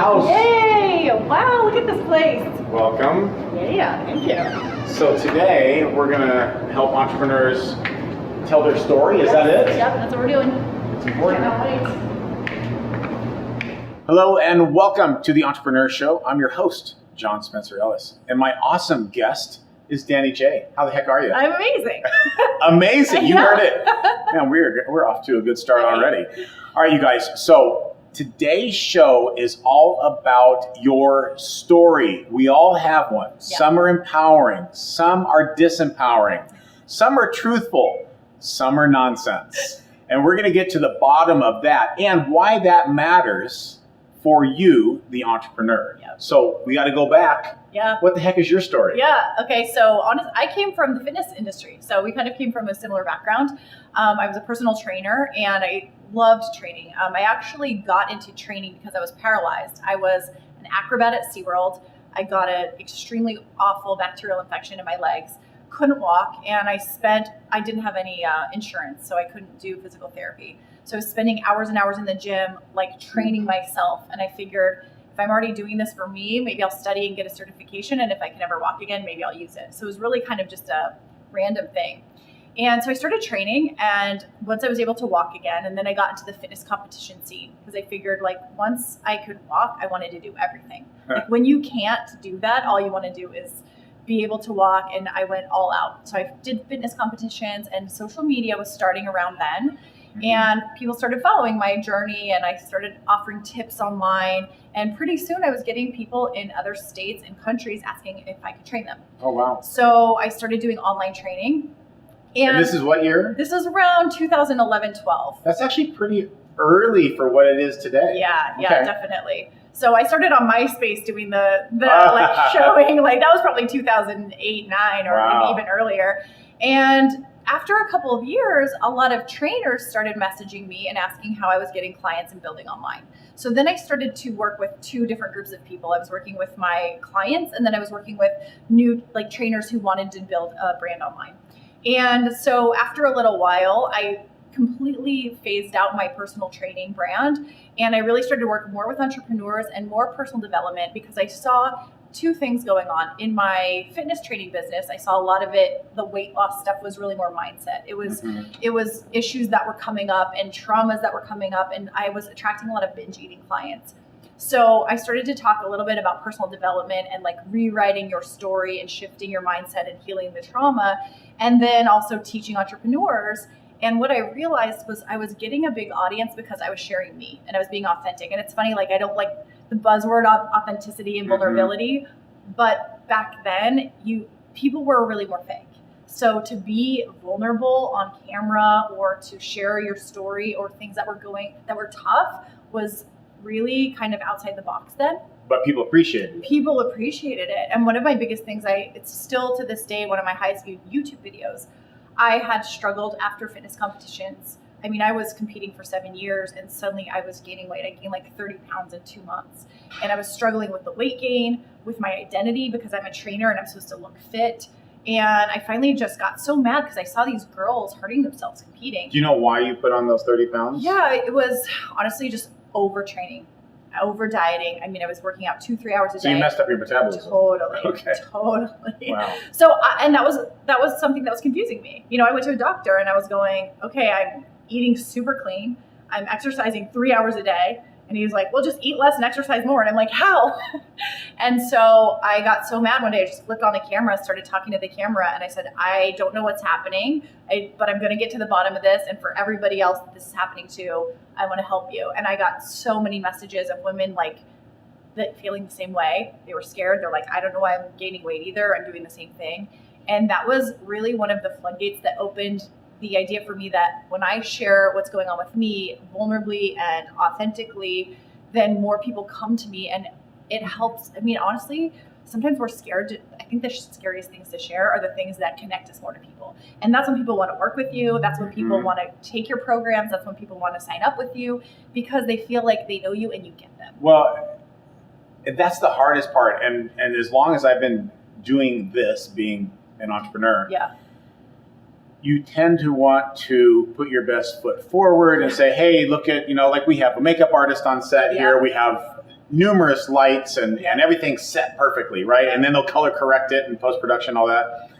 house. Yay! Wow, look at this place. Welcome. Yeah, thank you. So today we're going to help entrepreneurs tell their story. Is that it? Yep, that's what we're doing. It's important. Cannot wait. Hello and welcome to the Entrepreneur Show. I'm your host, John Spencer Ellis. And my awesome guest is Danny J. How the heck are you? I'm amazing. Amazing. You heard it. Man, we're off to a good start already. All right, you guys. So today's show is all about your story. We all have one. Yeah. Some are empowering. Some are disempowering. Some are truthful. Some are nonsense. And we're going to get to the bottom of that and why that matters for you, the entrepreneur. Yep. So we got to go back. Yeah. What the heck is your story? Yeah. Okay. So I came from the fitness industry. So we kind of came from a similar background. I was a personal trainer and I loved training. I actually got into training because I was paralyzed. I was an acrobat at SeaWorld. I got an extremely awful bacterial infection in my legs, couldn't walk, and I didn't have any insurance, so I couldn't do physical therapy. So I was spending hours and hours in the gym, like training myself. And I figured if I'm already doing this for me, maybe I'll study and get a certification. And if I can ever walk again, maybe I'll use it. So it was really kind of just a random thing. And so I started training, and once I was able to walk again, and then I got into the fitness competition scene because I figured like once I could walk, I wanted to do everything. Like when you can't do that, all you want to do is be able to walk, and I went all out. So I did fitness competitions, and social media was starting around then. And people started following my journey, and I started offering tips online. And pretty soon I was getting people in other states and countries asking if I could train them. Oh, wow. So I started doing online training. And this is what year? This is around 2011-12. That's actually pretty early for what it is today. Yeah, Okay. definitely. So I started on MySpace doing the like showing, like that was probably 2008, 9, or Wow. maybe even earlier. And after a couple of years, a lot of trainers started messaging me and asking how I was getting clients and building online. So then I started to work with two different groups of people. I was working with my clients, and then I was working with new like trainers who wanted to build a brand online. And so after a little while, I completely phased out my personal training brand, and I really started to work more with entrepreneurs and more personal development because I saw two things going on in my fitness training business. I saw a lot of it, the weight loss stuff was really more mindset. It was issues that were coming up and traumas that were coming up, and I was attracting a lot of binge eating clients. So I started to talk a little bit about personal development and like rewriting your story and shifting your mindset and healing the trauma, and then also teaching entrepreneurs. And what I realized was I was getting a big audience because I was sharing me and I was being authentic. And it's funny, like I don't like the buzzword of authenticity and vulnerability, but back then people were really more fake. So to be vulnerable on camera or to share your story or things that were tough was really kind of outside the box then. But people appreciated it. People appreciated it. And one of my biggest things, it's still to this day one of my highest viewed YouTube videos. I had struggled after fitness competitions. I mean, I was competing for 7 years and suddenly I was gaining weight. I gained like 30 pounds in 2 months. And I was struggling with the weight gain, with my identity because I'm a trainer and I'm supposed to look fit. And I finally just got so mad because I saw these girls hurting themselves competing. Do you know why you put on those 30 pounds? Yeah, it was honestly just overtraining, over dieting. I mean, I was working out 2-3 hours a day. So you messed up your metabolism. Totally. Okay. Totally. Wow. So, and that was something that was confusing me. You know, I went to a doctor and I was going, okay, I'm eating super clean. I'm exercising 3 hours a day. And he was like, well, just eat less and exercise more. And I'm like, how? And so I got so mad one day, I just flipped on the camera, started talking to the camera. And I said, I don't know what's happening, but I'm going to get to the bottom of this. And for everybody else that this is happening to, I want to help you. And I got so many messages of women like that feeling the same way. They were scared. They're like, I don't know why I'm gaining weight either. I'm doing the same thing. And that was really one of the floodgates that opened the idea for me that when I share what's going on with me vulnerably and authentically, then more people come to me and it helps. I mean, honestly, sometimes we're scared. I think the scariest things to share are the things that connect us more to people. And that's when people want to work with you. That's when people want to take your programs. That's when people want to sign up with you because they feel like they know you and you get them. Well, that's the hardest part. And as long as I've been doing this, being an entrepreneur, you tend to want to put your best foot forward and say, hey, look at, like we have a makeup artist on set here. We have, numerous lights and everything's set perfectly, right? And then they'll color correct it in post-production, all that.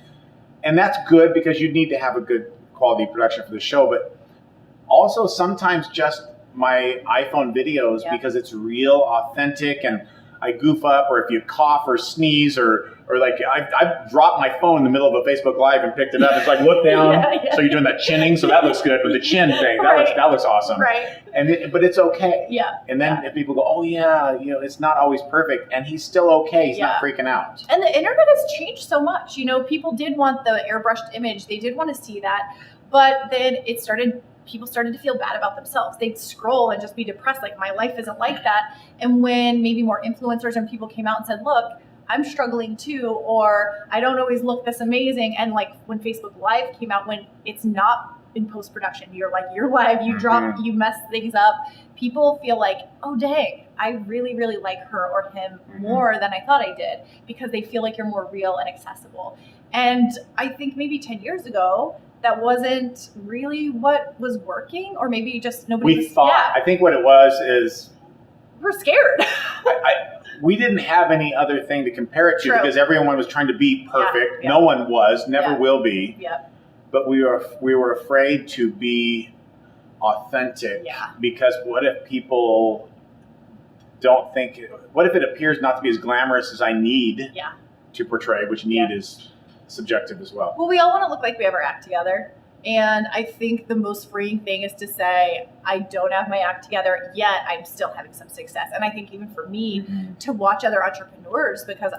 And that's good because you need to have a good quality production for the show, but also sometimes just my iPhone videos because it's real, authentic, and I goof up, or if you cough or sneeze, or like I've dropped my phone in the middle of a Facebook Live and picked it up. It's like, look down. So you're doing that chinning, so that looks good with the chin thing. That looks awesome. Right. But it's okay. Yeah. And then if people go, oh yeah, it's not always perfect, and he's still okay. He's not freaking out. And the internet has changed so much. People did want the airbrushed image. They did want to see that, but then people started to feel bad about themselves. They'd scroll and just be depressed, like my life isn't like that. And when maybe more influencers and people came out and said, look, I'm struggling too, or I don't always look this amazing. And like when Facebook Live came out, when it's not in post-production, you're live, you drop, you mess things up. People feel like, oh dang, I really, really like her or him more than I thought I did, because they feel like you're more real and accessible. And I think maybe 10 years ago, that wasn't really what was working, or maybe just nobody was. I think what it was is we're scared. We didn't have any other thing to compare it to because everyone was trying to be perfect. No one was, never will be. But we were afraid to be authentic because what if people don't think? What if it appears not to be as glamorous as I need to portray, which need is subjective as well. Well, we all want to look like we have our act together. And I think the most freeing thing is to say, I don't have my act together yet. I'm still having some success. And I think even for me to watch other entrepreneurs, because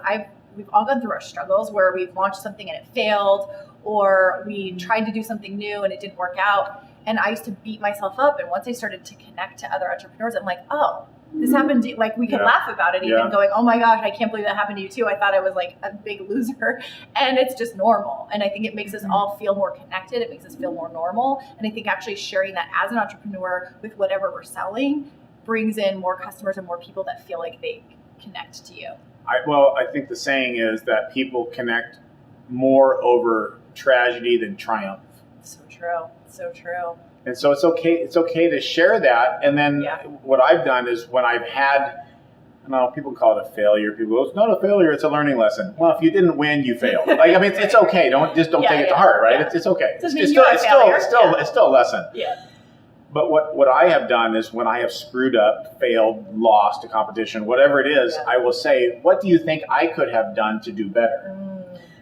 we've all gone through our struggles where we've launched something and it failed, or we tried to do something new and it didn't work out. And I used to beat myself up. And once I started to connect to other entrepreneurs, I'm like, oh, this happened to, like, we could laugh about it even going, oh my gosh, I can't believe that happened to you too. I thought I was like a big loser. And it's just normal. And I think it makes us all feel more connected. It makes us feel more normal. And I think actually sharing that as an entrepreneur with whatever we're selling brings in more customers and more people that feel like they connect to you. I think the saying is that people connect more over tragedy than triumph. So true. So true. And so it's okay to share that. And then what I've done is when I've had, people call it a failure. People go, it's not a failure, it's a learning lesson. Well, if you didn't win, you failed. It's okay. Don't take it to heart, right? It's okay. It's still a lesson. Yeah. But what I have done is when I have screwed up, failed, lost a competition, whatever it is, I will say, what do you think I could have done to do better?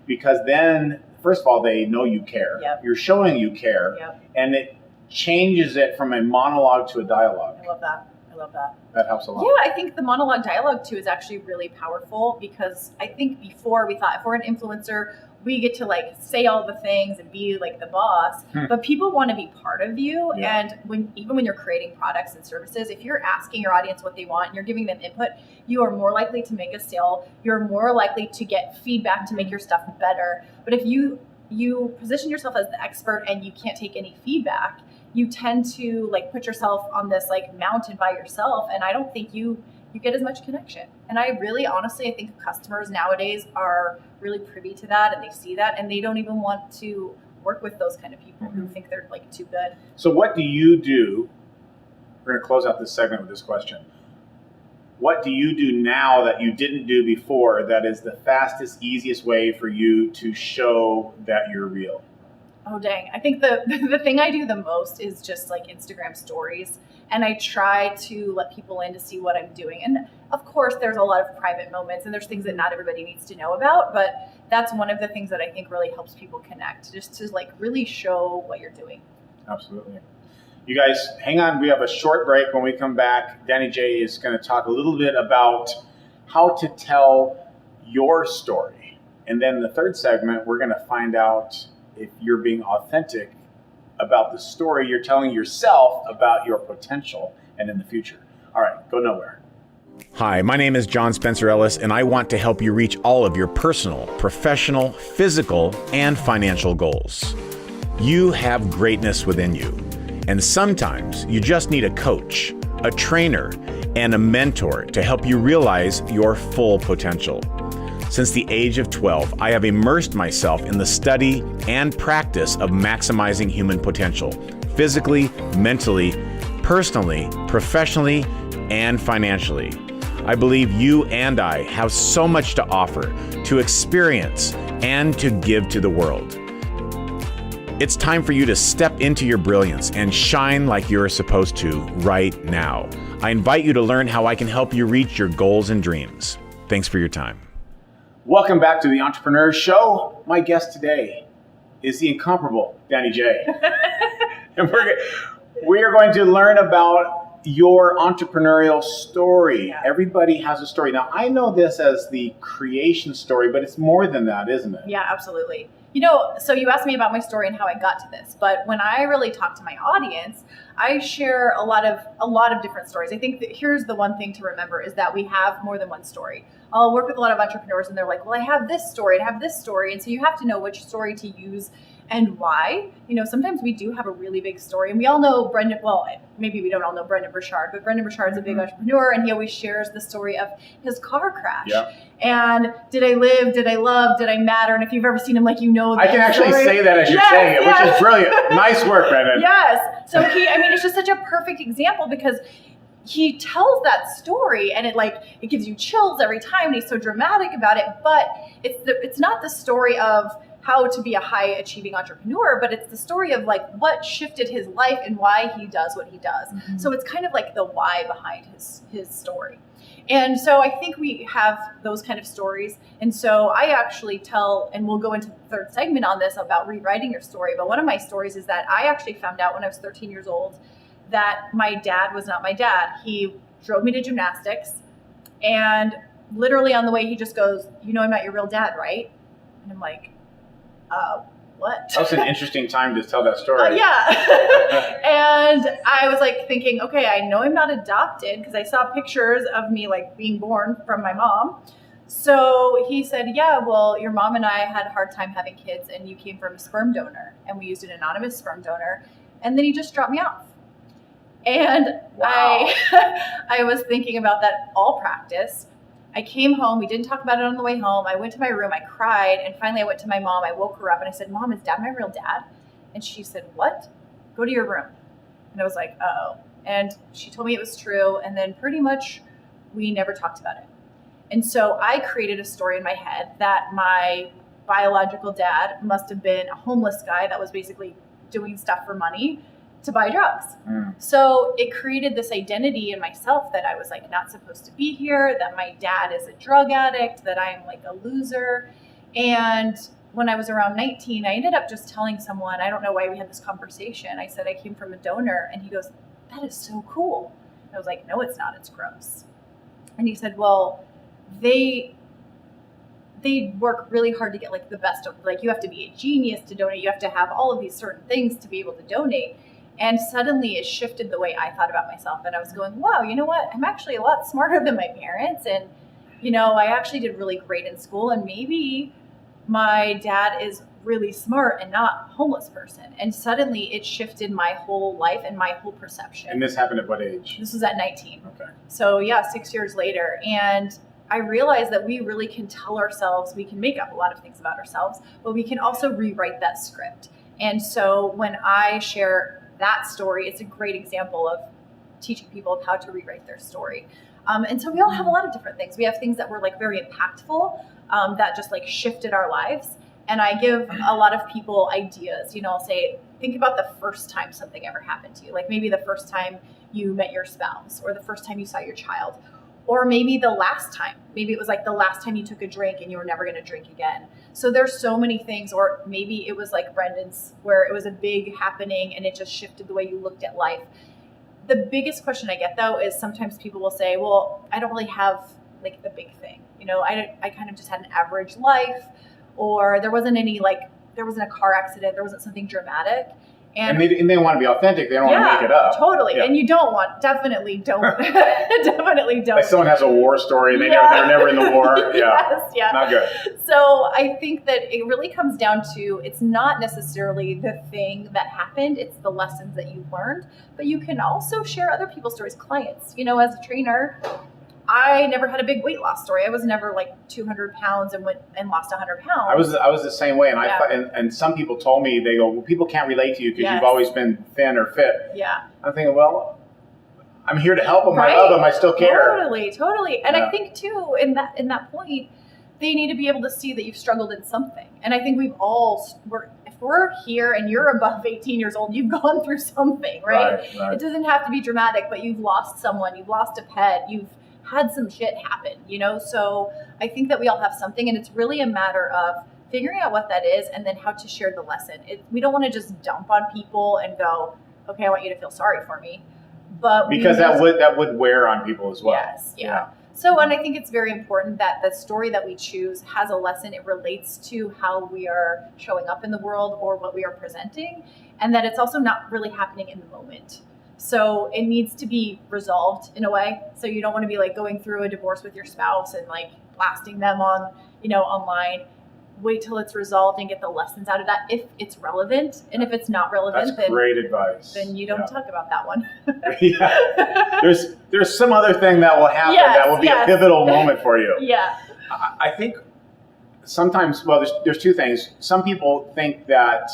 Because then, first of all, they know you care. You're showing you care. And it changes it from a monologue to a dialogue. I love that. That helps a lot. Yeah, I think the monologue dialogue too is actually really powerful, because I think before we thought if we're an influencer, we get to like say all the things and be like the boss, but people want to be part of you. And even when you're creating products and services, if you're asking your audience what they want and you're giving them input, you are more likely to make a sale. You're more likely to get feedback to make your stuff better. But if you position yourself as the expert and you can't take any feedback, you tend to like put yourself on this like mountain by yourself. And I don't think you get as much connection. And I really, honestly, I think customers nowadays are really privy to that, and they see that, and they don't even want to work with those kind of people who think they're like too good. So what do you do? We're going to close out this segment with this question. What do you do now that you didn't do before that is the fastest, easiest way for you to show that you're real? Oh, dang. I think the thing I do the most is just like Instagram stories. And I try to let people in to see what I'm doing. And of course, there's a lot of private moments and there's things that not everybody needs to know about. But that's one of the things that I think really helps people connect, just to like really show what you're doing. Absolutely. You guys, hang on. We have a short break. When we come back, Danny J is going to talk a little bit about how to tell your story. And then the third segment, we're going to find out if you're being authentic about the story you're telling yourself about your potential and in the future. All right, go nowhere. Hi, my name is John Spencer Ellis, and I want to help you reach all of your personal, professional, physical, and financial goals. You have greatness within you, and sometimes you just need a coach, a trainer, and a mentor to help you realize your full potential. Since the age of 12, I have immersed myself in the study and practice of maximizing human potential, physically, mentally, personally, professionally, and financially. I believe you and I have so much to offer, to experience, and to give to the world. It's time for you to step into your brilliance and shine like you're supposed to right now. I invite you to learn how I can help you reach your goals and dreams. Thanks for your time. Welcome back to the Entrepreneur Show. My guest today is the incomparable Danny J. And we are going to learn about your entrepreneurial story. Yeah. Everybody has a story. Now, I know this as the creation story, but it's more than that, isn't it? Yeah, absolutely. So you asked me about my story and how I got to this, but when I really talk to my audience, I share a lot of different stories. I think that here's the one thing to remember is that we have more than one story. I'll work with a lot of entrepreneurs and they're like, well, I have this story and I have this story. And so you have to know which story to use and why. Sometimes we do have a really big story, and we all know Brendan, well, maybe we don't all know Brendan Burchard, but Brendan Burchard's a big entrepreneur, and he always shares the story of his car crash. Yep. And did I live? Did I love? Did I matter? And if you've ever seen him, I can actually say that as you're saying it, which is brilliant. Nice work, Brendan. Yes. So it's just such a perfect example because he tells that story and it gives you chills every time, and he's so dramatic about it, but it's not the story of how to be a high achieving entrepreneur, but it's the story of what shifted his life and why he does what he does. Mm-hmm. So it's kind of like the why behind his story. And so I think we have those kind of stories. And so I actually tell, and we'll go into the third segment on this about rewriting your story. But one of my stories is that I actually found out when I was 13 years old that my dad was not my dad. He drove me to gymnastics, and literally on the way, he just goes, I'm not your real dad, right? And I'm like, what? That was an interesting time to tell that story. Yeah. And I was thinking, okay, I know I'm not adopted because I saw pictures of me being born from my mom. So he said, yeah, well, your mom and I had a hard time having kids and you came from a sperm donor, and we used an anonymous sperm donor. And then he just dropped me off. And wow. I was thinking about that all practice. I came home. We didn't talk about it on the way home. I went to my room. I cried. And finally I went to my mom. I woke her up and I said, Mom, is Dad my real dad? And she said, what? Go to your room. And I was like, oh. And she told me it was true. And then pretty much we never talked about it. And so I created a story in my head that my biological dad must have been a homeless guy that was basically doing stuff for money to buy drugs. So it created this identity in myself that I was not supposed to be here, that my dad is a drug addict, that I'm a loser. And when I was around 19, I ended up just telling someone, I don't know why we had this conversation. I said, I came from a donor. And he goes, that is so cool. And I was like, no, it's not. It's gross. And he said, well, they work really hard to get the best of, you have to be a genius to donate. You have to have all of these certain things to be able to donate. And suddenly it shifted the way I thought about myself. And I was going, wow, you know what? I'm actually a lot smarter than my parents. And, I actually did really great in school. And maybe my dad is really smart and not a homeless person. And suddenly it shifted my whole life and my whole perception. And this happened at what age? This was at 19. Okay. So 6 years later. And I realized that we really can tell ourselves, we can make up a lot of things about ourselves, but we can also rewrite that script. And so when I share that story, it's a great example of teaching people how to rewrite their story. And so we all have a lot of different things. We have things that were very impactful, that just shifted our lives. And I give a lot of people ideas. I'll say, think about the first time something ever happened to you. Maybe the first time you met your spouse, or the first time you saw your child, or maybe the last time. Maybe it was the last time you took a drink and you were never going to drink again. So there's so many things. Or maybe it was like Brendan's, where it was a big happening and it just shifted the way you looked at life. The biggest question I get, though, is sometimes people will say, well, I don't really have the big thing. I kind of just had an average life, or there wasn't there wasn't a car accident. There wasn't something dramatic. And they want to be authentic. They don't want to make it up. Totally. Yeah. And you definitely don't. Definitely don't. Like someone has a war story and they're never in the war. Yeah. Yes, yeah. Not good. So I think that it really comes down to, it's not necessarily the thing that happened. It's the lessons that you learned. But you can also share other people's stories, clients. As a trainer, I never had a big weight loss story. I was never 200 pounds and went and lost 100 pounds. I was the same way, and and some people told me, they go, well, people can't relate to you because you've always been thin or fit. Yeah. I'm thinking, well, I'm here to help them. Right? I love them. I still care. Totally. And I think too, in that point, they need to be able to see that you've struggled in something. And I think if we're here and you're above 18 years old, you've gone through something, right? It doesn't have to be dramatic, but you've lost someone, you've lost a pet, you've had some shit happen, So I think that we all have something, and it's really a matter of figuring out what that is and then how to share the lesson. We don't want to just dump on people and go, okay, I want you to feel sorry for me. But because that would wear on people as well. Yes, yeah. So, and I think it's very important that the story that we choose has a lesson. It relates to how we are showing up in the world or what we are presenting, and that it's also not really happening in the moment. So it needs to be resolved in a way. So you don't want to be like going through a divorce with your spouse and like blasting them on, online. Wait till it's resolved and get the lessons out of that if it's relevant. And if it's not relevant, that's great advice. Then you don't talk about that one. There's some other thing that will happen that will be a pivotal moment for you. Yeah. I think sometimes, there's two things. Some people think that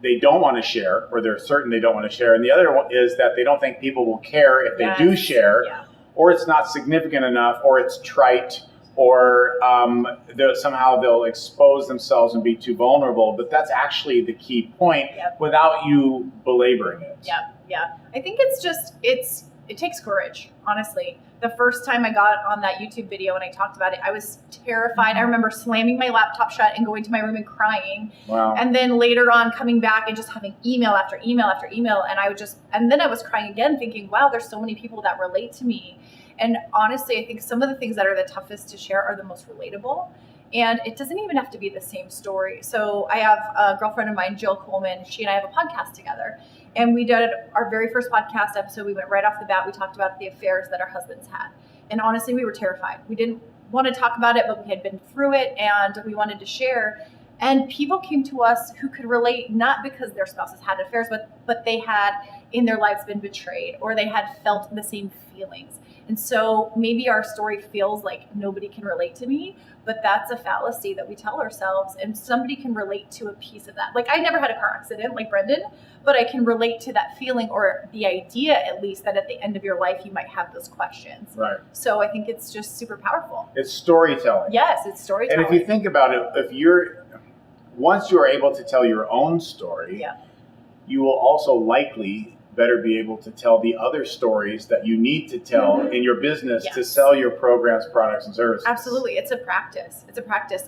they don't want to share, or they're certain they don't want to share. And the other one is that they don't think people will care if they do share, or it's not significant enough, or it's trite, or somehow they'll expose themselves and be too vulnerable. But that's actually the key point without you belaboring it. Yeah. I think it takes courage, honestly. The first time I got on that YouTube video and I talked about it, I was terrified. I remember slamming my laptop shut and going to my room and crying. Wow. And then later on coming back and just having email after email after email. And then I was crying again thinking, wow, there's so many people that relate to me. And honestly, I think some of the things that are the toughest to share are the most relatable. And it doesn't even have to be the same story. So I have a girlfriend of mine, Jill Coleman. She and I have a podcast together. And we did our very first podcast episode. We went right off the bat. We talked about the affairs that our husbands had. And honestly, we were terrified. We didn't want to talk about it, but we had been through it and we wanted to share. And people came to us who could relate, not because their spouses had affairs, but they had in their lives been betrayed, or they had felt the same feelings. And so maybe our story feels like nobody can relate to me, but that's a fallacy that we tell ourselves, and somebody can relate to a piece of that. Like, I never had a car accident like Brendan, but I can relate to that feeling, or the idea at least that at the end of your life you might have those questions. Right. So I think it's just super powerful. It's storytelling. Yes, it's storytelling. And if you think about it, once you're able to tell your own story, you will also likely better be able to tell the other stories that you need to tell in your business to sell your programs, products, and services. Absolutely. It's a practice.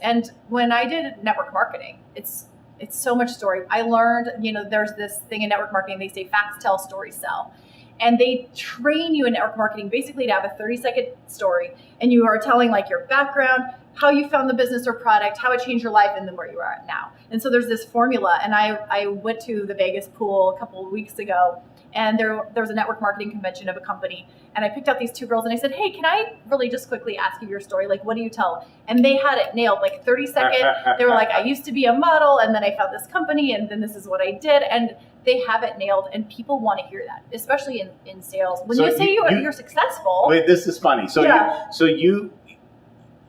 And when I did network marketing, it's so much story. I learned, there's this thing in network marketing, they say facts tell, stories sell. And they train you in network marketing basically to have a 30-second story, and you are telling like your background, how you found the business or product, how it changed your life, and then where you are at now. And so there's this formula. And I went to the Vegas pool a couple of weeks ago, and there was a network marketing convention of a company, and I picked out these two girls and I said, hey, can I really just quickly ask you your story? Like, what do you tell? And they had it nailed, like 30 seconds. They were like, I used to be a model, and then I found this company, and then this is what I did. And they have it nailed, and people want to hear that, especially in sales. When you say you're successful. Wait, this is funny. So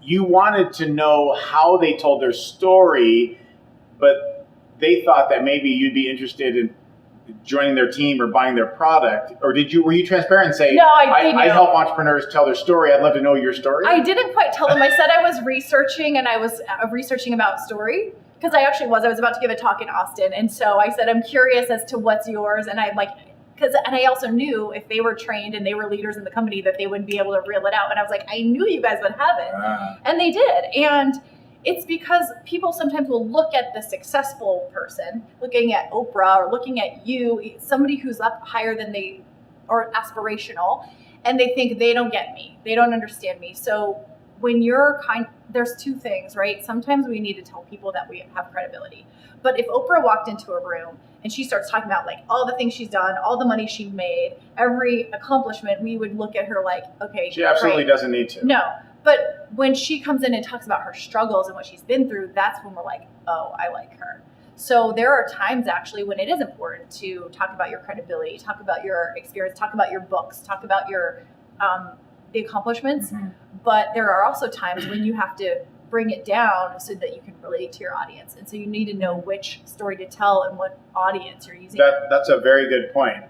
you wanted to know how they told their story, but they thought that maybe you'd be interested in joining their team or buying their product, or were you transparent and say, no, I help entrepreneurs tell their story. I'd love to know your story? I didn't quite tell them. I said I was researching, and I was researching about story, because I was about to give a talk in Austin. And so I said, I'm curious as to what's yours. And I'm like, and I also knew if they were trained and they were leaders in the company that they wouldn't be able to reel it out. And I was like, I knew you guys would have it. And they did. And it's because people sometimes will look at the successful person, looking at Oprah or looking at you, somebody who's up higher than they, or aspirational, and they think they don't get me. They don't understand me. So when there's two things, right? Sometimes we need to tell people that we have credibility. But if Oprah walked into a room and she starts talking about like all the things she's done, all the money she made, every accomplishment, we would look at her like, okay, she absolutely doesn't need to. No. But when she comes in and talks about her struggles and what she's been through, that's when we're like, oh, I like her. So there are times actually when it is important to talk about your credibility, talk about your experience, talk about your books, talk about your the accomplishments. Mm-hmm. But there are also times when you have to bring it down so that you can relate to your audience. And so you need to know which story to tell and what audience you're using. That's a very good point.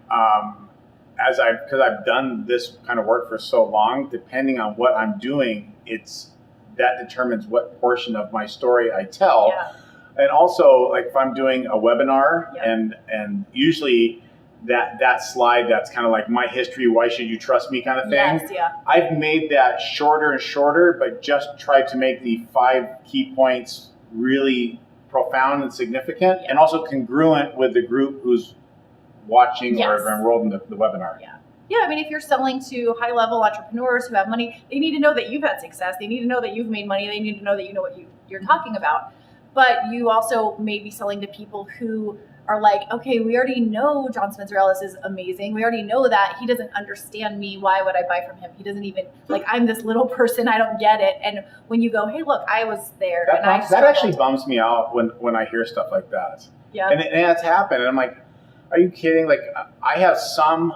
because I've done this kind of work for so long, depending on what I'm doing, that determines what portion of my story I tell. Yeah. And also, like if I'm doing a webinar, Yeah. and usually that slide that's kind of like my history, why should you trust me kind of thing. Yes, yeah. I've made that shorter and shorter, but just tried to make the 5 key points really profound and significant, and also congruent with the group who's watching or enrolled in the webinar. Yeah. Yeah, I mean, if you're selling to high-level entrepreneurs who have money, they need to know that you've had success. They need to know that you've made money. They need to know that you know what you're talking about. But you also may be selling to people who are like, okay, we already know John Spencer Ellis is amazing. We already know that. He doesn't understand me. Why would I buy from him? He doesn't even, like, I'm this little person. I don't get it. And when you go, hey, look, I was there. That actually bums me out when I hear stuff like that. Yeah. And that's happened. And I'm like, are you kidding? Like, I have some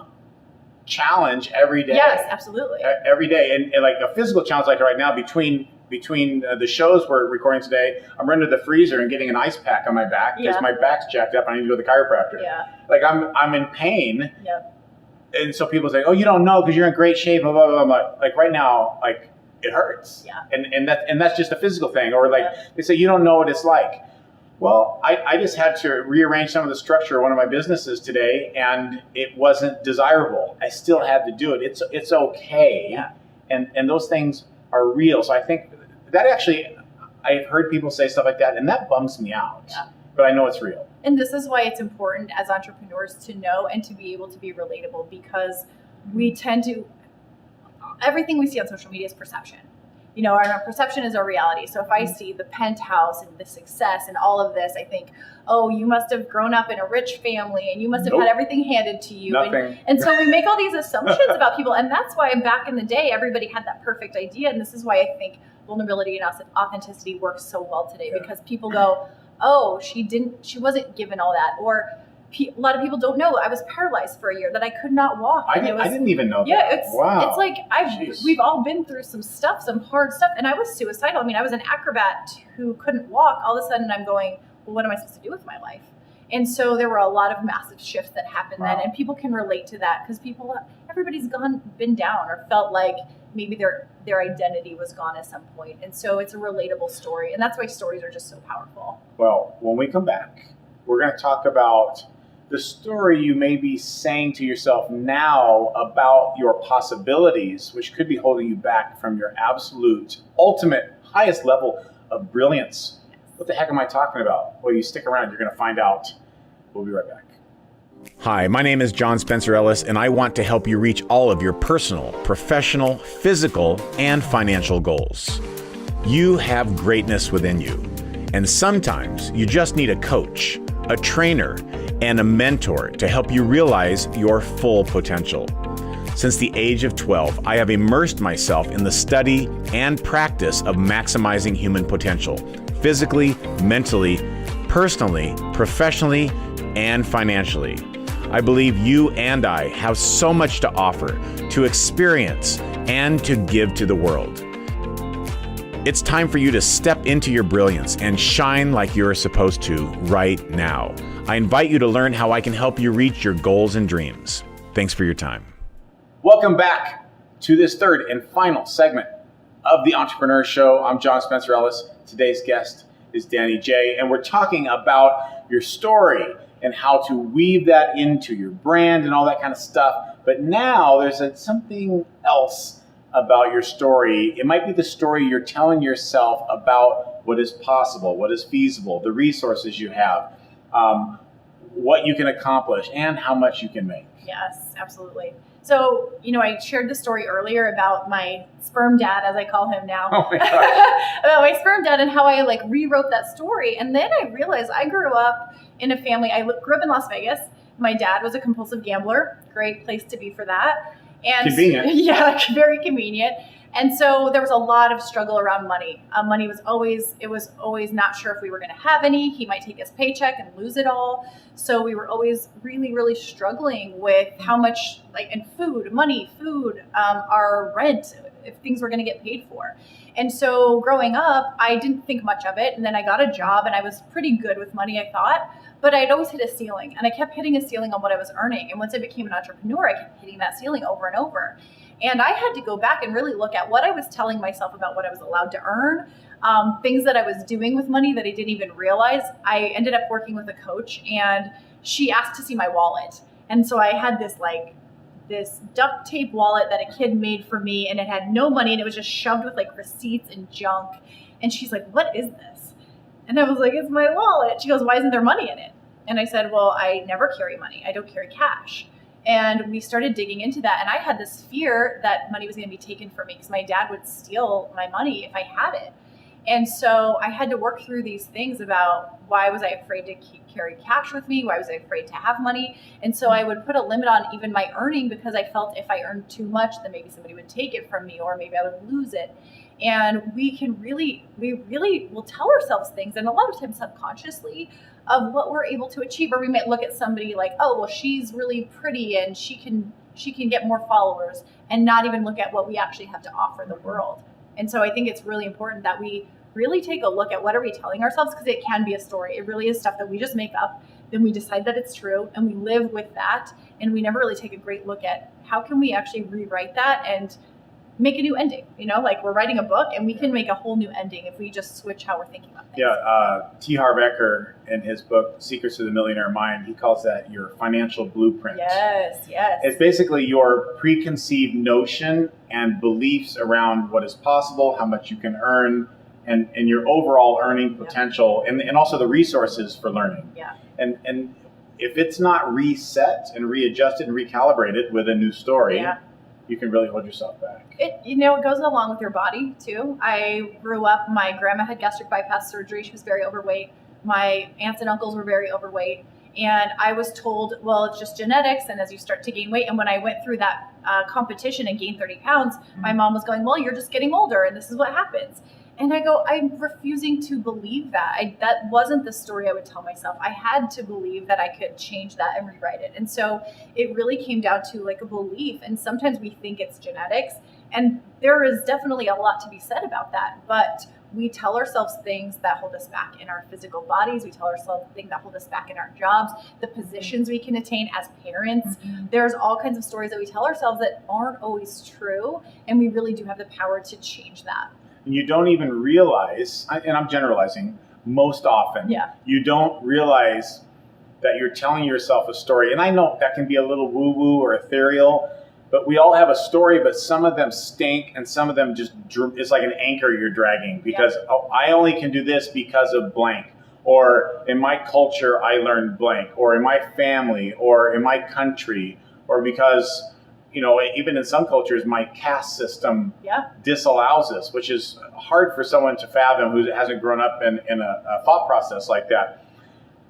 challenge every day. Yes, absolutely. Every day. And like a physical challenge like right now between the shows we're recording today, I'm running to the freezer and getting an ice pack on my back because my back's jacked up. I need to go to the chiropractor. Yeah. Like I'm in pain. Yeah. And so people say, oh, you don't know because you're in great shape. Blah, blah, blah, blah. Like right now, like it hurts. Yeah. And that's just a physical thing. Or like they say, you don't know what it's like. Well, I just had to rearrange some of the structure of one of my businesses today, and it wasn't desirable. I still had to do it. It's okay. Yeah. And those things are real. So I think that actually, I've heard people say stuff like that, and that bums me out. Yeah. But I know it's real. And this is why it's important as entrepreneurs to know and to be able to be relatable, because we tend to, everything we see on social media is perception. You know, our perception is our reality. So if I see the penthouse and the success and all of this, I think, oh, you must have grown up in a rich family and you must have had everything handed to you. Nothing. And so we make all these assumptions about people. And that's why back in the day, everybody had that perfect idea. And this is why I think vulnerability and authenticity works so well today, because people go, oh, she wasn't given all that. Or a lot of people don't know I was paralyzed for a year, that I could not walk. I didn't even know that. Yeah, Wow. It's like we've all been through some stuff, some hard stuff, and I was suicidal. I mean, I was an acrobat who couldn't walk. All of a sudden, I'm going, well, what am I supposed to do with my life? And so there were a lot of massive shifts that happened then, and people can relate to that because everybody's been down or felt like maybe their identity was gone at some point, and so it's a relatable story, and that's why stories are just so powerful. Well, when we come back, we're going to talk about the story you may be saying to yourself now about your possibilities, which could be holding you back from your absolute, ultimate, highest level of brilliance. What the heck am I talking about? Well, you stick around, you're going to find out. We'll be right back. Hi, my name is John Spencer Ellis, and I want to help you reach all of your personal, professional, physical, and financial goals. You have greatness within you, and sometimes you just need a coach, a trainer, and a mentor to help you realize your full potential. Since the age of 12, I have immersed myself in the study and practice of maximizing human potential, physically, mentally, personally, professionally, and financially. I believe you and I have so much to offer, to experience, and to give to the world. It's time for you to step into your brilliance and shine like you're supposed to right now. I invite you to learn how I can help you reach your goals and dreams. Thanks for your time. Welcome back to this third and final segment of the Entrepreneur Show. I'm John Spencer Ellis. Today's guest is Danny J, and we're talking about your story and how to weave that into your brand and all that kind of stuff. But now there's something else about your story. It might be the story you're telling yourself about what is possible, what is feasible, the resources you have, what you can accomplish, and how much you can make. Yes, absolutely. So, I shared the story earlier about my sperm dad, as I call him now. Oh my gosh. About my sperm dad and how I rewrote that story. And then I realized I grew up in a family. I grew up in Las Vegas. My dad was a compulsive gambler. Great place to be for that. And convenient. Yeah, very convenient. And so there was a lot of struggle around money. Money was always not sure if we were going to have any. He might take his paycheck and lose it all. So we were always really, really struggling with how much, and food, our rent. if things were going to get paid for. And so growing up, I didn't think much of it. And then I got a job and I was pretty good with money, I thought, but I'd always hit a ceiling, and I kept hitting a ceiling on what I was earning. And once I became an entrepreneur, I kept hitting that ceiling over and over. And I had to go back and really look at what I was telling myself about what I was allowed to earn, things that I was doing with money that I didn't even realize. I ended up working with a coach, and she asked to see my wallet. And so I had this duct tape wallet that a kid made for me, and it had no money, and it was just shoved with like receipts and junk. And she's like, "What is this?" And I was like, "It's my wallet." She goes, "Why isn't there money in it?" And I said, "Well, I never carry money. I don't carry cash." And we started digging into that. And I had this fear that money was going to be taken from me because my dad would steal my money if I had it. And so I had to work through these things about why was I afraid to carry cash with me? Why was I afraid to have money? And so I would put a limit on even my earning because I felt if I earned too much, then maybe somebody would take it from me or maybe I would lose it. And we really will tell ourselves things, and a lot of times subconsciously, of what we're able to achieve. Or we might look at somebody like, oh, well, she's really pretty and she can get more followers, and not even look at what we actually have to offer the world. And so I think it's really important that we really take a look at what are we telling ourselves, because it can be a story. It really is stuff that we just make up, then we decide that it's true, and we live with that, and we never really take a great look at how can we actually rewrite that and make a new ending. Like we're writing a book, and we can make a whole new ending if we just switch how we're thinking about things. Yeah, T. Harv Eker, in his book Secrets of the Millionaire Mind, he calls that your financial blueprint. Yes. It's basically your preconceived notion and beliefs around what is possible, how much you can earn, and your overall earning potential, and also the resources for learning. Yeah. And if it's not reset and readjusted and recalibrated with a new story, you can really hold yourself back. It goes along with your body too. I grew up, my grandma had gastric bypass surgery. She was very overweight. My aunts and uncles were very overweight. And I was told, well, it's just genetics. And as you start to gain weight, and when I went through that competition and gained 30 pounds, my mom was going, well, you're just getting older and this is what happens. And I go, I'm refusing to believe that. That wasn't the story I would tell myself. I had to believe that I could change that and rewrite it. And so it really came down to like a belief. And sometimes we think it's genetics. And there is definitely a lot to be said about that. But we tell ourselves things that hold us back in our physical bodies. We tell ourselves things that hold us back in our jobs, the positions we can attain as parents. There's all kinds of stories that we tell ourselves that aren't always true. And we really do have the power to change that. And you don't even realize, and I'm generalizing, most often, you don't realize that you're telling yourself a story. And I know that can be a little woo-woo or ethereal, but we all have a story, but some of them stink, and some of them just, it's like an anchor you're dragging because I only can do this because of blank. Or in my culture, I learned blank. Or in my family, or in my country, or because... even in some cultures, my caste system disallows this, which is hard for someone to fathom who hasn't grown up in a thought process like that.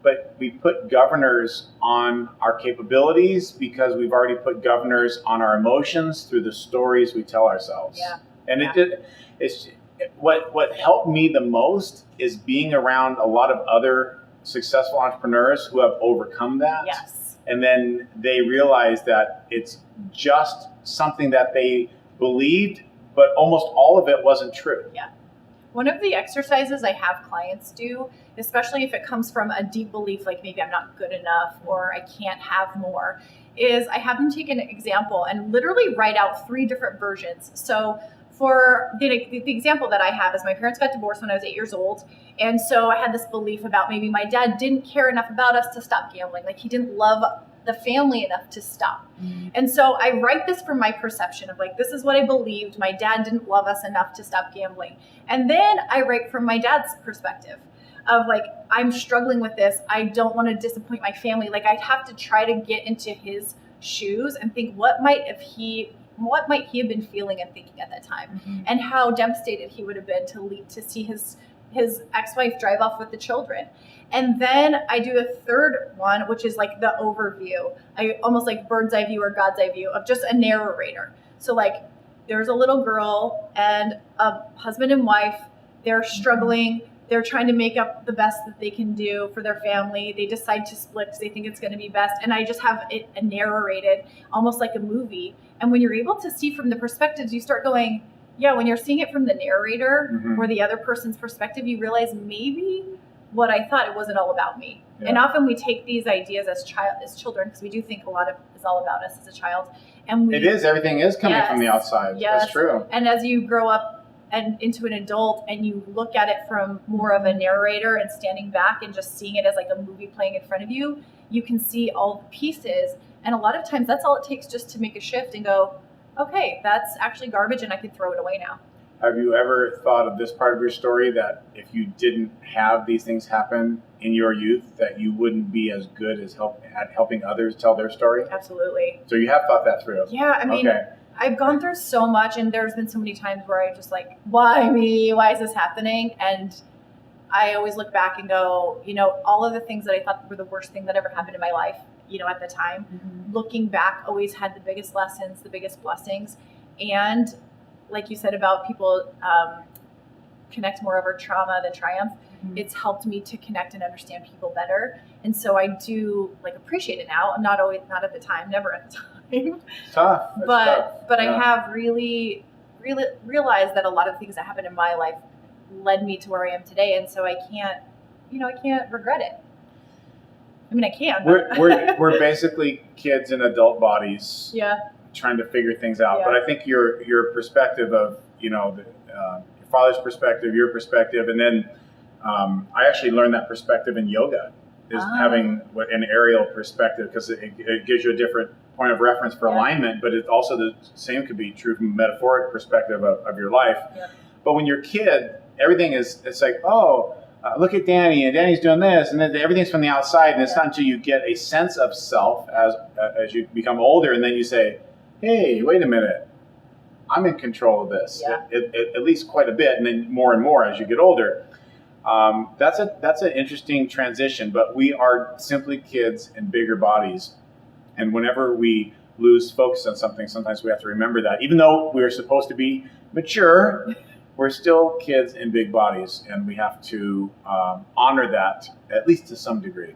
But we put governors on our capabilities because we've already put governors on our emotions through the stories we tell ourselves. And it's what helped me the most is being around a lot of other successful entrepreneurs who have overcome that. And then they realize that it's just something that they believed, but almost all of it wasn't true. One of the exercises I have clients do, especially if it comes from a deep belief, like maybe I'm not good enough or I can't have more, is I have them take an example and literally write out 3 different versions. So for the example that I have is my parents got divorced when I was 8 years old. And so I had this belief about maybe my dad didn't care enough about us to stop gambling. Like he didn't love the family enough to stop. And so I write this from my perception of like, this is what I believed. My dad didn't love us enough to stop gambling. And then I write from my dad's perspective of like, I'm struggling with this. I don't want to disappoint my family. Like I'd have to try to get into his shoes and think what might he have been feeling and thinking at that time, and how devastated he would have been to see his ex-wife drive off with the children. And then I do a third one, which is like the overview. I almost like bird's eye view or God's eye view of just a narrator. So like there's a little girl and a husband and wife, they're struggling. They're trying to make up the best that they can do for their family. They decide to split because they think it's going to be best. And I just have it narrated almost like a movie. And when you're able to see from the perspectives, you start going, when you're seeing it from the narrator Mhm. or the other person's perspective, you realize maybe what I thought, it wasn't all about me. Yeah. And often we take these ideas as children, because we do think a lot of is all about us as a child. And It is. Everything is coming from the outside. Yes. That's true. And as you grow up and into an adult and you look at it from more of a narrator and standing back and just seeing it as like a movie playing in front of you, you can see all the pieces. And a lot of times that's all it takes just to make a shift and go, okay, that's actually garbage and I can throw it away now. Have you ever thought of this part of your story, that if you didn't have these things happen in your youth, that you wouldn't be as good as at helping others tell their story? Absolutely. So you have thought that through. Yeah, I mean, Okay. I've gone through so much, and there's been so many times where I'm just like, why me? Why is this happening? And I always look back and go, all of the things that I thought were the worst thing that ever happened in my life, at the time, looking back, always had the biggest lessons, the biggest blessings. And like you said about people connect more over trauma than triumph, it's helped me to connect and understand people better. And so I do appreciate it now. I'm not at the time, never at the time. Tough. It's tough. But Yeah. I have really realized that a lot of things that happened in my life led me to where I am today. And so I can't regret it. I mean, I can. But We're basically kids in adult bodies. Yeah. Trying to figure things out. Yeah. But I think your perspective of, your father's perspective, your perspective, and then I actually learned that perspective in yoga, is having an aerial perspective, because it gives you a different point of reference for alignment, but it also, the same could be true from a metaphoric perspective of your life. Yeah. But when you're a kid, everything it's like, look at Danny, and Danny's doing this, and then everything's from the outside, and it's not until you get a sense of self as you become older, and then you say, hey, wait a minute, I'm in control of this, at least quite a bit, and then more and more as you get older. That's an interesting transition, but we are simply kids in bigger bodies. And whenever we lose focus on something, sometimes we have to remember that. Even though we're supposed to be mature, we're still kids in big bodies, and we have to honor that, at least to some degree.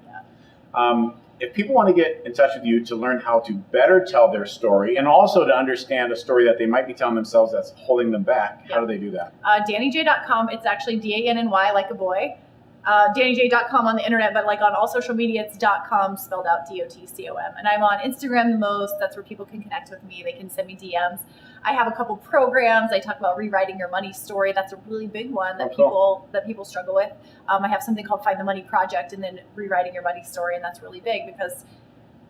If people want to get in touch with you to learn how to better tell their story, and also to understand a story that they might be telling themselves that's holding them back, how do they do that? DannyJ.com. It's actually DANNY like a boy. DannyJ.com on the internet, but on all social media, it's .com spelled out DOTCOM. And I'm on Instagram the most. That's where people can connect with me. They can send me DMs. I have a couple programs. I talk about rewriting your money story. That's a really big one that people struggle with. I have something called Find the Money Project, and then rewriting your money story. And that's really big because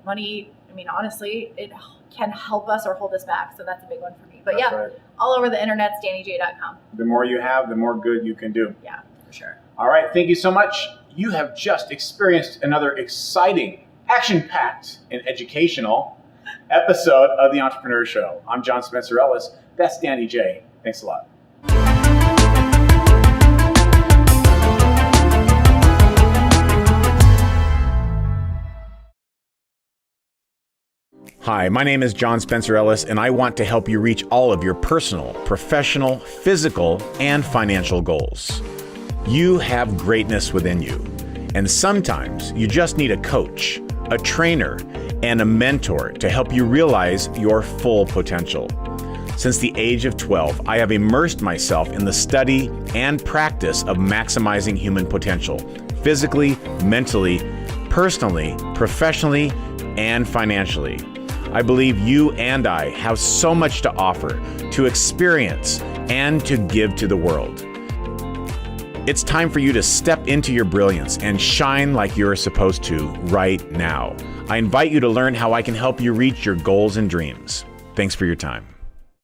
money, honestly, it can help us or hold us back. So that's a big one for me. But That's right. all over the internet, it's DannyJ.com. The more you have, the more good you can do. Yeah, for sure. All right, thank you so much. You have just experienced another exciting, action-packed, and educational episode of The Entrepreneur Show. I'm John Spencer Ellis. That's Danny J. Thanks a lot. Hi, my name is John Spencer Ellis, and I want to help you reach all of your personal, professional, physical, and financial goals. You have greatness within you, and sometimes you just need a coach, a trainer, and a mentor to help you realize your full potential. Since the age of 12, I have immersed myself in the study and practice of maximizing human potential, physically, mentally, personally, professionally, and financially. I believe you and I have so much to offer, to experience, and to give to the world. It's time for you to step into your brilliance and shine like you're supposed to right now. I invite you to learn how I can help you reach your goals and dreams. Thanks for your time.